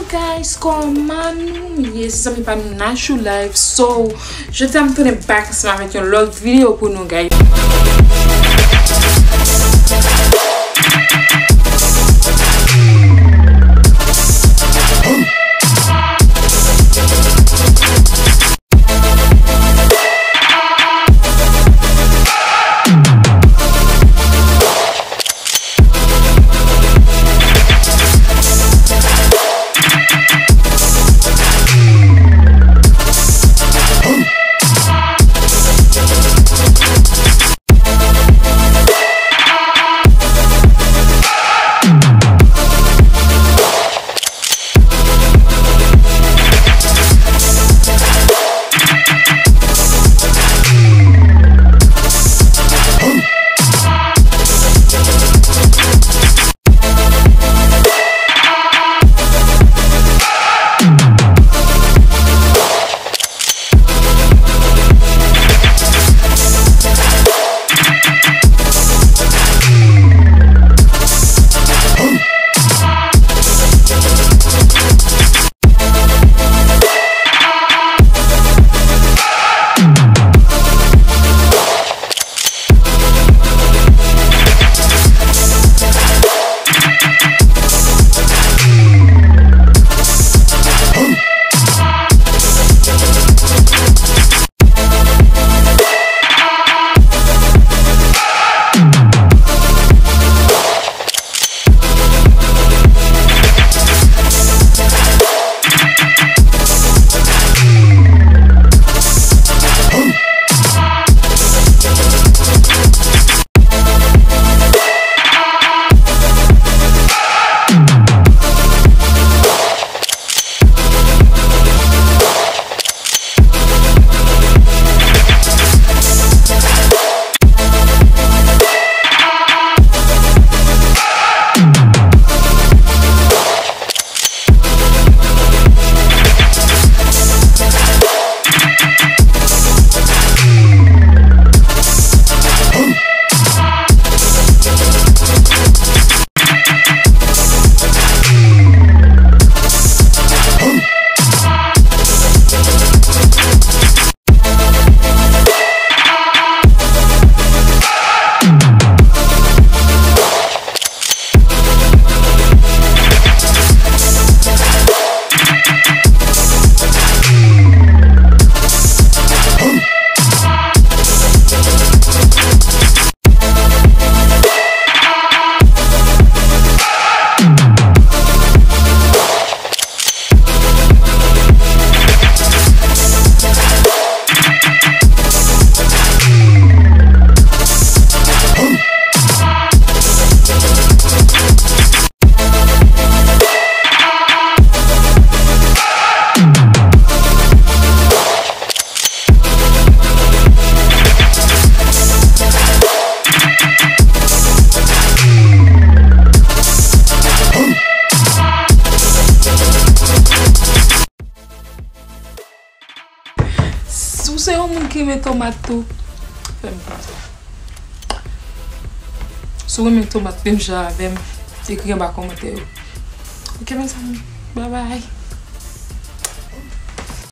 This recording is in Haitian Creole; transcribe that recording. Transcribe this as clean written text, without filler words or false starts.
guys, comment? Yes, ça me pas Nacho live. So, je t'aime tourner back avec une autre vidéo pour nous guys. Você é um que me toma tu. Se você me toma tu, já vem. Fica aqui embaixo com o teu. Ok, bye bye.